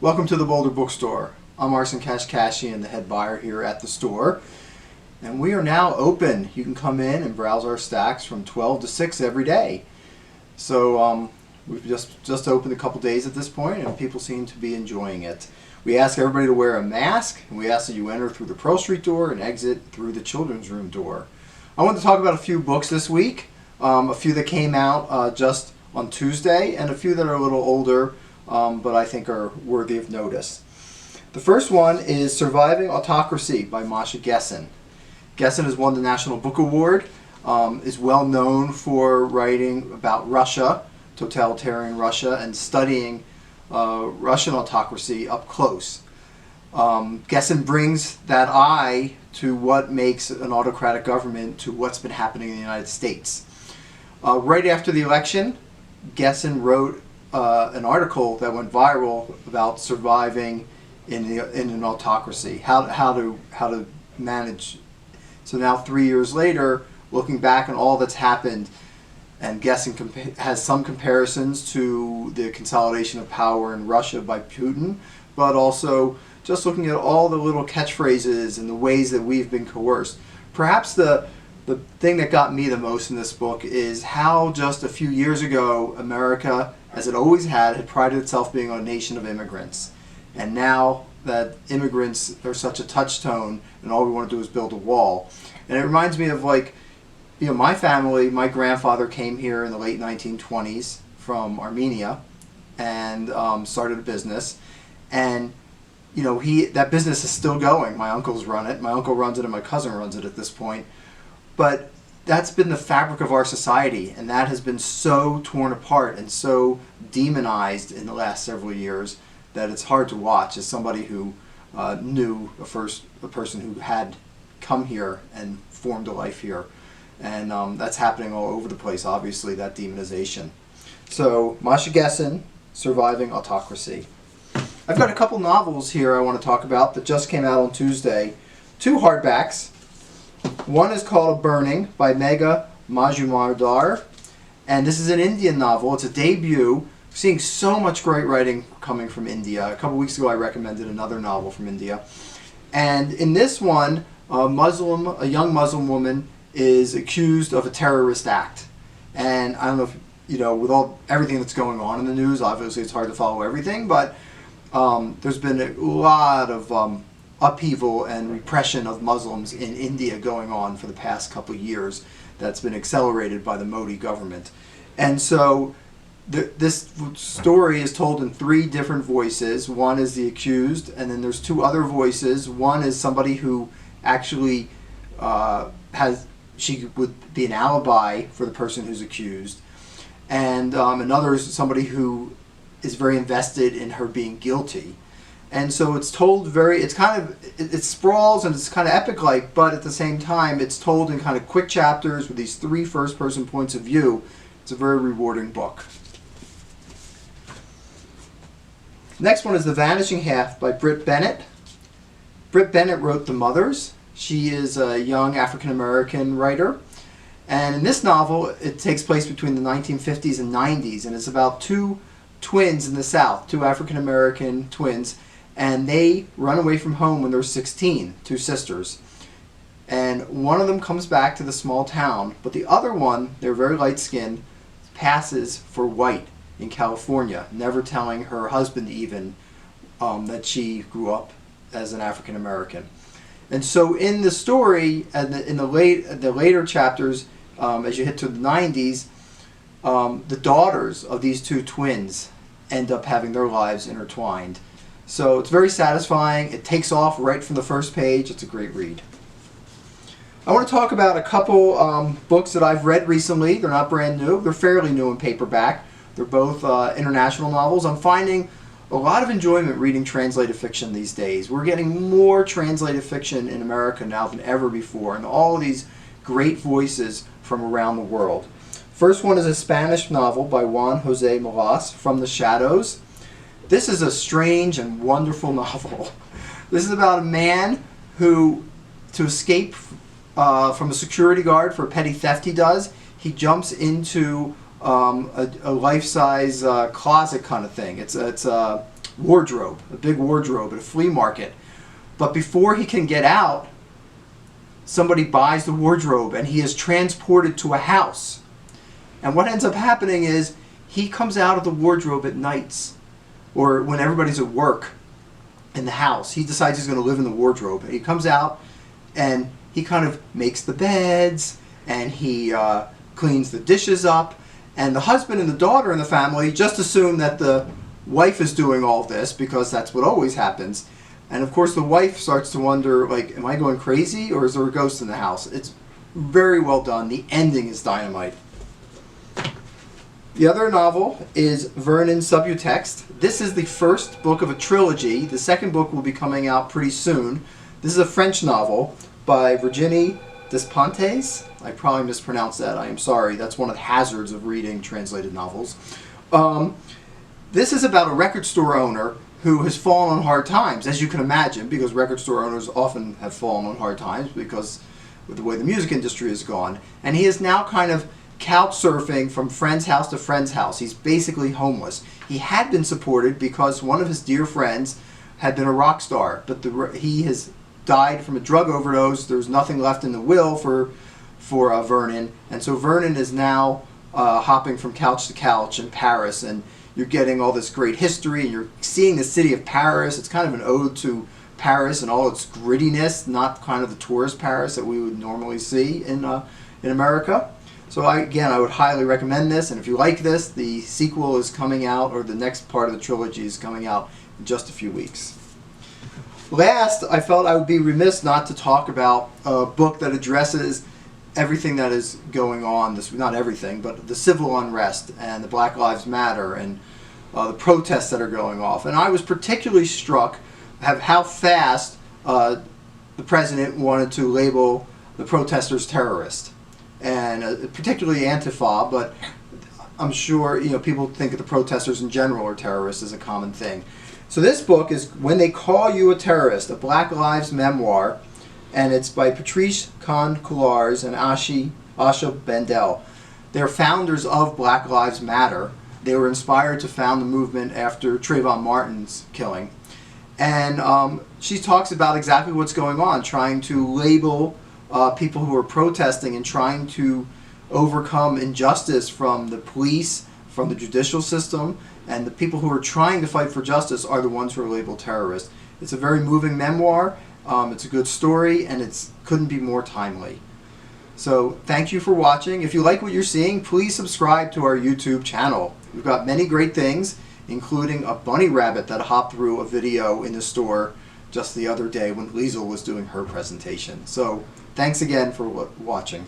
Welcome to the Boulder Bookstore. I'm Arsen and the head buyer here at the store. And we are now open. You can come in and browse our stacks from 12 to 6 every day. So we've just opened a couple days at this point and people seem to be enjoying it. We ask everybody to wear a mask and we ask that you enter through the Pearl Street door and exit through the children's room door. I want to talk about a few books this week. A few that came out just on Tuesday and a few that are a little older but I think are worthy of notice. The first one is Surviving Autocracy by Masha Gessen. Gessen has won the National Book Award, is well known for writing about Russia, totalitarian Russia, and studying Russian autocracy up close. Gessen brings that eye to what makes an autocratic government to what's been happening in the United States. Right after the election, Gessen wrote an article that went viral about surviving in an autocracy, how to manage. So now 3 years later, looking back on all that's happened, and Gessen has some comparisons to the consolidation of power in Russia by Putin, but also just looking at all the little catchphrases and the ways that we've been coerced. Perhaps the thing that got me the most in this book is how just a few years ago America, as it always had prided itself being a nation of immigrants. And now that immigrants are such a touchstone and all we want to do is build a wall. And it reminds me of, like, you know, my family, my grandfather came here in the late 1920s from Armenia and started a business. And you know, that business is still going. My uncles run it. My uncle runs it and my cousin runs it at this point. But that's been the fabric of our society, and that has been so torn apart and so demonized in the last several years that it's hard to watch as somebody who knew a person who had come here and formed a life here. And that's happening all over the place, obviously, that demonization. So, Masha Gessen, Surviving Autocracy. I've got a couple novels here I want to talk about that just came out on Tuesday. Two hardbacks. One is called Burning by Megha Majumdar, and this is an Indian novel. It's a debut. Seeing so much great writing coming from India. A couple weeks ago I recommended another novel from India. And in this one, a young Muslim woman is accused of a terrorist act. And I don't know if, you know, with everything that's going on in the news, obviously it's hard to follow everything, but there's been a lot of upheaval and repression of Muslims in India going on for the past couple of years that's been accelerated by the Modi government. And so this story is told in three different voices. One is the accused, and then there's two other voices. One is somebody who actually she would be an alibi for the person who's accused. And another is somebody who is very invested in her being guilty. And so it's told it sprawls and it's kind of epic-like, but at the same time it's told in kind of quick chapters with these three first-person points of view. It's a very rewarding book. Next one is The Vanishing Half by Britt Bennett. Britt Bennett wrote The Mothers. She is a young African-American writer. And in this novel, it takes place between the 1950s and 90s, and it's about two twins in the South, two African-American twins, and they run away from home when they're 16, two sisters. And one of them comes back to the small town, but the other one, they're very light-skinned, passes for white in California, never telling her husband even that she grew up as an African-American. And so in the story, and in the later chapters, as you hit to the 90s, the daughters of these two twins end up having their lives intertwined. So it's very satisfying. It takes off right from the first page. It's a great read. I want to talk about a couple books that I've read recently. They're not brand new. They're fairly new in paperback. They're both international novels. I'm finding a lot of enjoyment reading translated fiction these days. We're getting more translated fiction in America now than ever before, and all of these great voices from around the world. First one is a Spanish novel by Juan José Melas, From the Shadows. This is a strange and wonderful novel. This is about a man who, to escape from a security guard for a petty theft he does, he jumps into a life-size closet kind of thing. It's wardrobe, a big wardrobe at a flea market. But before he can get out, somebody buys the wardrobe and he is transported to a house. And what ends up happening is he comes out of the wardrobe at nights, or when everybody's at work in the house. He decides he's going to live in the wardrobe. He comes out and he kind of makes the beds and he cleans the dishes up. And the husband and the daughter in the family just assume that the wife is doing all this because that's what always happens. And of course the wife starts to wonder, like, am I going crazy or is there a ghost in the house? It's very well done. The ending is dynamite. The other novel is Vernon Subtext. This is the first book of a trilogy. The second book will be coming out pretty soon. This is a French novel by Virginie Despentes. I probably mispronounced that. I am sorry. That's one of the hazards of reading translated novels. This is about a record store owner who has fallen on hard times, as you can imagine, because record store owners often have fallen on hard times because with the way the music industry has gone. And he is now kind of couch surfing from friend's house to friend's house. He's basically homeless. He had been supported because one of his dear friends had been a rock star, but he has died from a drug overdose. There's nothing left in the will for Vernon, and so Vernon is now hopping from couch to couch in Paris, and you're getting all this great history, and you're seeing the city of Paris. It's kind of an ode to Paris and all its grittiness, not kind of the tourist Paris that we would normally see in America. So I would highly recommend this, and if you like this, the sequel is coming out, or the next part of the trilogy is coming out in just a few weeks. Last, I felt I would be remiss not to talk about a book that addresses everything that is going on, not everything, but the civil unrest and the Black Lives Matter and the protests that are going off. And I was particularly struck at how fast the president wanted to label the protesters terrorists, and particularly Antifa, but I'm sure people think that the protesters in general are terrorists is a common thing. So this book is When They Call You a Terrorist, a Black Lives memoir, and it's by Patrice Khan-Coulars and Asha Bendel. They're founders of Black Lives Matter. They were inspired to found the movement after Trayvon Martin's killing. And she talks about exactly what's going on, trying to label people who are protesting and trying to overcome injustice from the police, from the judicial system, and the people who are trying to fight for justice are the ones who are labeled terrorists. It's a very moving memoir. It's a good story, and it couldn't be more timely. So thank you for watching. If you like what you're seeing, please subscribe to our YouTube channel. We've got many great things, including a bunny rabbit that hopped through a video in the store just the other day when Liesl was doing her presentation. So thanks again for watching.